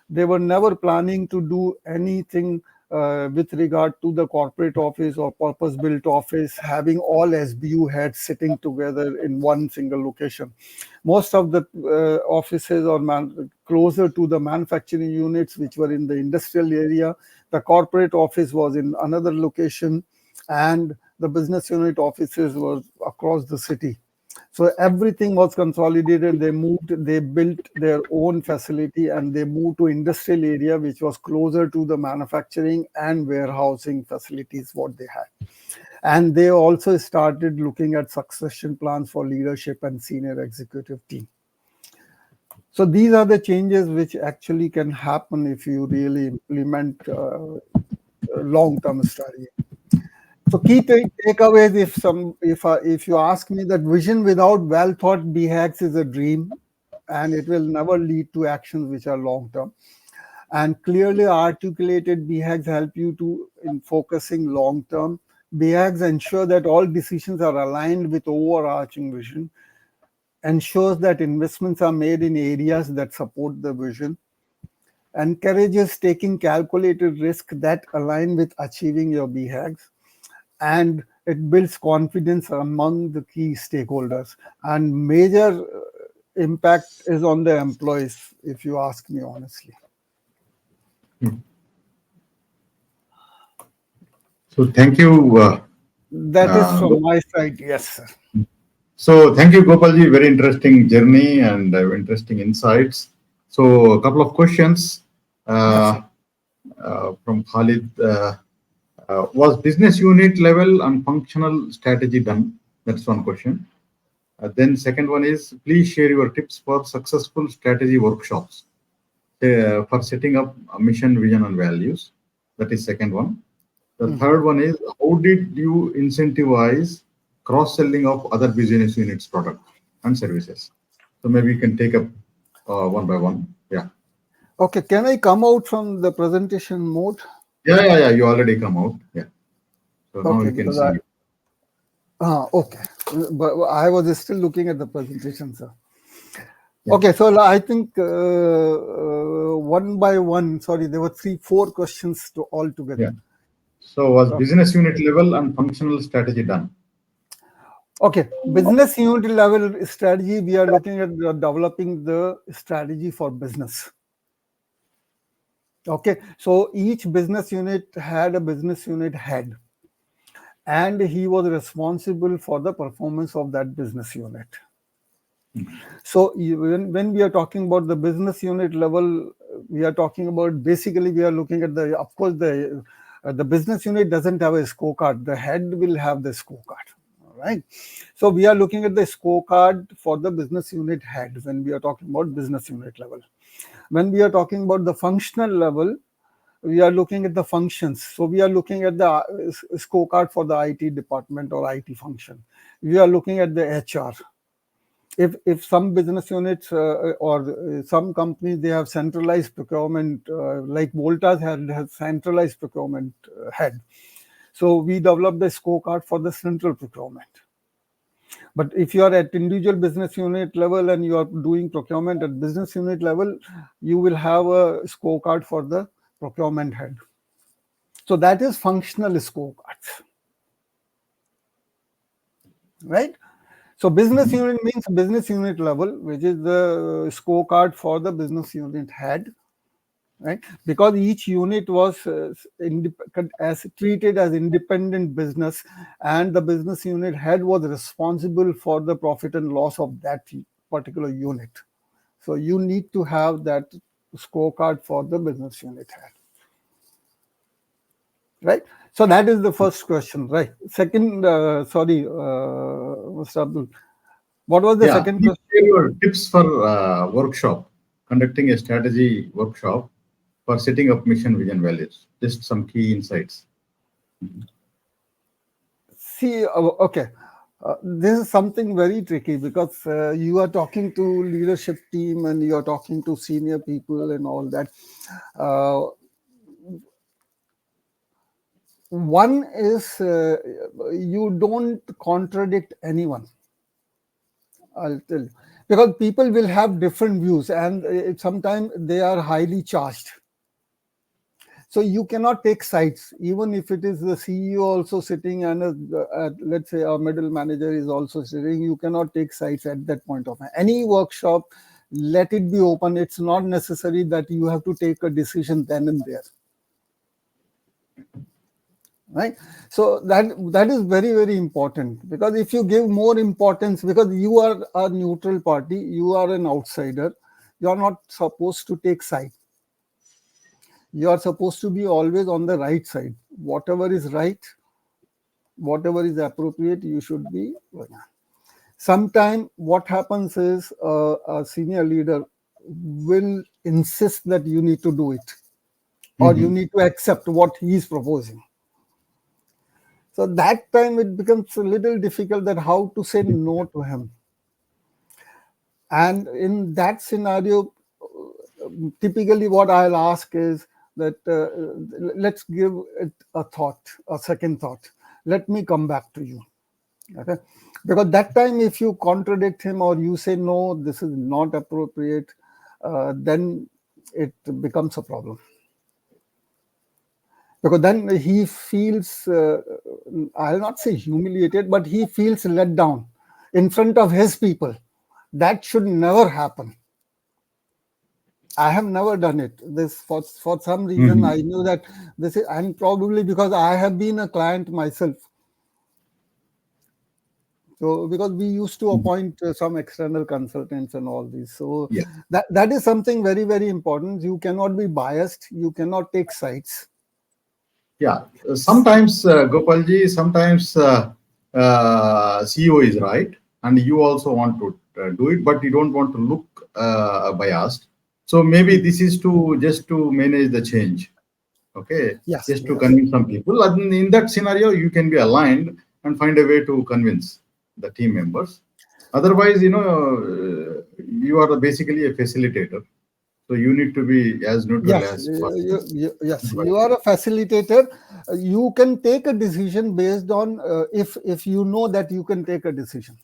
They were never planning to do anything with regard to the corporate office or purpose-built office, having all SBU heads sitting together in one single location. Most of the offices are closer to the manufacturing units, which were in the industrial area. The corporate office was in another location, and the business unit offices were across the city. So everything was consolidated. They built their own facility, and they moved to industrial area, which was closer to the manufacturing and warehousing facilities, what they had. And they also started looking at succession plans for leadership and senior executive team. So these are the changes which actually can happen if you really implement long-term strategy. So key takeaways, if you ask me, that vision without well-thought BHAGs is a dream, and it will never lead to actions which are long-term. And clearly articulated BHAGs help you to in focusing long-term. BHAGs ensure that all decisions are aligned with overarching vision, ensures that investments are made in areas that support the vision, encourages taking calculated risk that align with achieving your BHAGs, and it builds confidence among the key stakeholders. And major impact is on the employees, if you ask me honestly. So thank you. That is from my side, yes, sir. So thank you, Gopalji. Very interesting journey and interesting insights. So a couple of questions Yes, uh, sir. from Khalid. Was business unit level and functional strategy done? That's one question. Then second one is, please share your tips for successful strategy workshops for setting up a mission, vision, and values. That is second one. The Mhm. third one is, how did you incentivize cross-selling of other business units products and services? So maybe you can take up one by one. Yeah. Okay, can I come out from the presentation mode? Yeah. You already come out. Yeah. So now Okay, you can because see. okay, but I was still looking at the presentation, sir. Yeah. Okay, so I think one by one, sorry, there were four questions to all Yeah. together. So was Okay. business unit level and functional strategy done? Okay, business unit level strategy, we are looking at developing the strategy for business. Okay, so each business unit had a business unit head, and he was responsible for the performance of that business unit. So when we are talking about the business unit level, we are talking about basically we are looking at the, of course, the business unit doesn't have a scorecard. The head will have the scorecard. All right. So we are looking at the scorecard for the business unit head when we are talking about business unit level. When we are talking about the functional level, we are looking at the functions. So we are looking at the scorecard for the IT department or IT function. We are looking at the HR. If some business units or some companies, they have centralized procurement, like Voltas has centralized procurement head. So we developed the scorecard for the central procurement. But if you are at individual business unit level and you are doing procurement at business unit level, you will have a scorecard for the procurement head. So that is functional scorecards, right? So business Mhm. unit means business unit level, which is the scorecard for the business unit head, right? Because each unit was as treated as independent business, and the business unit head was responsible for the profit and loss of that particular unit. So you need to have that scorecard for the business unit head, right? So that is the first question, right? Second, sorry, Mr. Abdul, what was the Yeah. second Please question? share your tips for workshop, conducting a strategy workshop for setting up mission, vision, values. Just some key insights. See, okay. This is something very tricky because you are talking to leadership team and you are talking to senior people and all that. Uh, One is you don't contradict anyone. I'll tell you, because people will have different views, and sometimes they are highly charged. So you cannot take sides, even if it is the CEO also sitting and let's say a middle manager is also sitting. You cannot take sides at that point of time. Any workshop, let it be open. It's not necessary that you have to take a decision then and there, right? So that is very very important, because if you give more importance, because you are a neutral party, you are an outsider, you are not supposed to take side. You are supposed to be always on the right side. Whatever is right, whatever is appropriate, you should be. Sometime what happens is a senior leader will insist that you need to do it, or you Mhm. need to accept what he is proposing. So that time it becomes a little difficult that how to say no to him. And in that scenario, typically what I'll ask is that let's give it a thought, a second thought. Let me come back to you. Okay, because that time if you contradict him or you say no, this is not appropriate, then it becomes a problem, because then he feels I'll not say humiliated, but he feels let down in front of his people. That should never happen. I have never done it. This for some reason Mhm. I knew that this is, and probably because I have been a client myself. So because we used to appoint some external consultants and all these, so Yeah. that is something very, very important. You cannot be biased. You cannot take sides. Yeah. Sometimes, Gopalji, sometimes CEO is right, and you also want to do it, but you don't want to look biased. So maybe this is to just to manage the change. Okay, Yes, just to yes. convince some people. And in that scenario, you can be aligned and find a way to convince the team members. Otherwise, you are basically a facilitator. So you need to be as neutral Yes, as possible. yes, you are a facilitator. You can take a decision based on if you know that you can take a decision.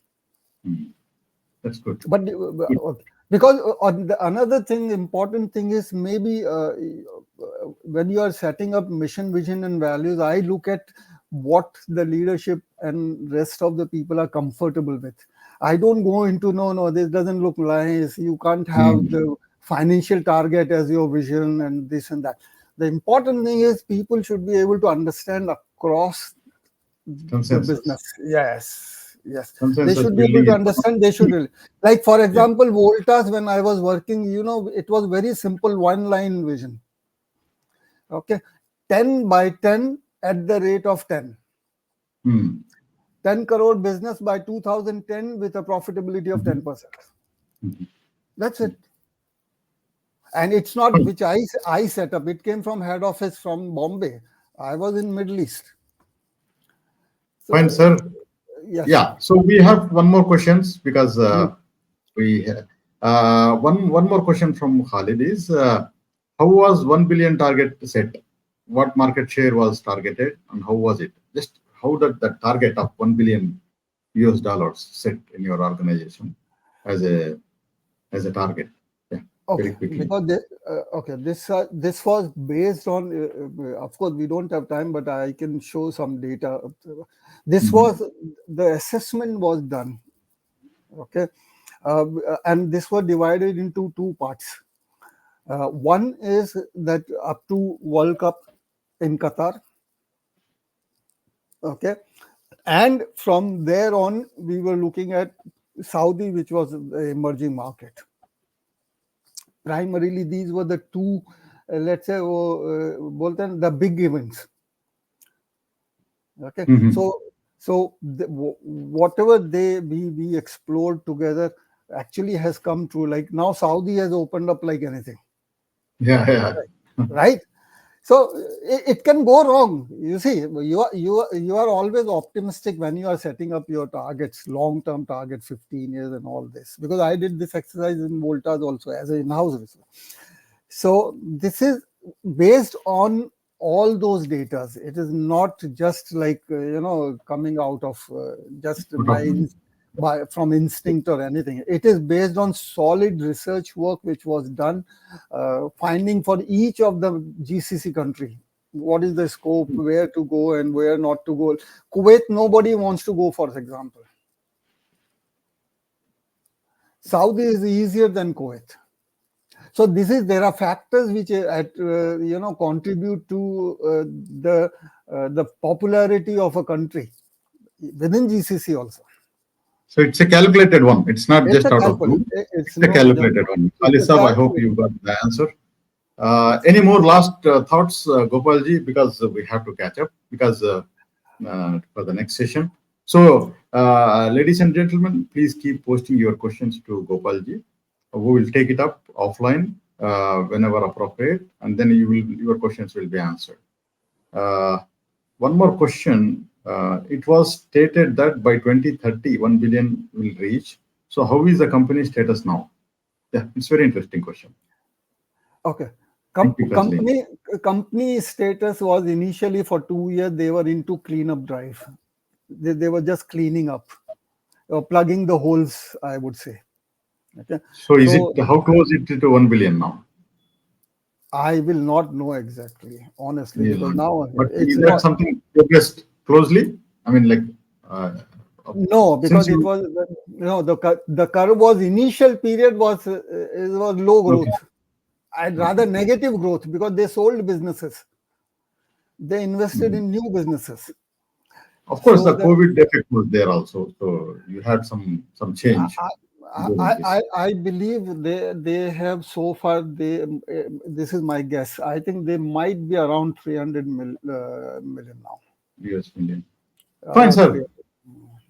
Hmm. That's good. But Good. okay. Because on the, another thing, important thing is maybe when you are setting up mission, vision, and values, I look at what the leadership and rest of the people are comfortable with. I don't go into no, this doesn't look nice. You can't have Hmm. the financial target as your vision and this and that. The important thing is people should be able to understand across the Consensus. business. Yes, yes. They Consensus should be able building to is one of understand. They the should key. like, for Yeah. example, Voltas. When I was working, it was very simple, one line vision. Okay, 10 by 10 at the rate of 10. Hmm. 10 crore business by 2010 with a profitability of Mhm. 10%. Mhm. That's it. And it's not Fine. which I set up. It came from head office from Bombay. I was in Middle East. Fine, So sir. yes. Yeah. So we have one more questions because Hmm. we one more question from Khalid is how was 1 billion target set? What market share was targeted and how was it? Just how did the target of 1 billion US dollars set in your organization as a target? Yeah, very Okay, quickly. because okay, this was based on. Of course, we don't have time, but I can show some data. This Mhm. was the assessment was done. Okay, and this was divided into two parts. One is that up to World Cup in Qatar. Okay, and from there on, we were looking at Saudi, which was the emerging market. Primarily, these were the two, let's say, bolte hain, the big events. Okay, Mhm. so whatever we explored together actually has come true. Like now, Saudi has opened up like anything, Yeah, yeah. right? So it can go wrong. You see, you are always optimistic when you are setting up your targets, long-term target, 15 years and all this. Because I did this exercise in Voltas also as an in-house research. So this is based on all those datas. It is not just like coming out of just Out of blue. by from instinct or anything. It is based on solid research work which was done, finding for each of the GCC country what is the scope, where to go and where not to go. Kuwait, nobody wants to go, for example. Saudi is easier than Kuwait. So there are factors which contribute to the popularity of a country within GCC also. So it's a calculated one. It's not It's just a out of blue. it's It's a no just calculated one. it's Ali a Saab, I hope you calculated. got the answer. Any more last thoughts, Gopalji? Because we have to catch up because for the next session. So, ladies and gentlemen, please keep posting your questions to Gopalji. We will take it up offline whenever appropriate, and then your questions will be answered. Uh, One more question. It was stated that by 2030, 1 billion will reach. So, how is the company status now? Yeah, it's very interesting question. Okay. Thank you, Kathleen. Company status was initially for 2 years they were into cleanup drive. They were just cleaning up, plugging the holes, I would say. Okay. So, is it So how close it to 1 billion now? I will not know exactly, honestly, Yeah. because now But it's is that not. something progressed closely? I mean, like, uh, No, since because it you, was the curve was initial period was low okay, growth. I'd okay, rather negative growth because they sold businesses. They invested mhm, in new businesses. Of course, So the that COVID effect was there also. So you had some change I, during this. I believe they have so far this is my guess. I think they might be around 300 million now. US million. Fine, Around sir. 300.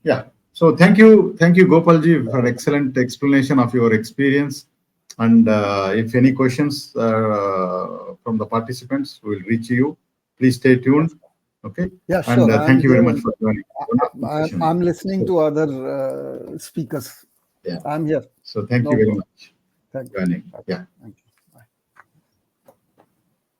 Yeah. So thank you, Gopalji, for excellent explanation of your experience. And if any questions from the participants, we'll reach you. Please stay tuned. Okay. Yeah, And sure. I'm thank you very here much and for joining. Wonderful session. I'm listening So, to other speakers. yeah. I'm here. So thank you No very problem. much Thank for joining. you. Yeah. Thank you.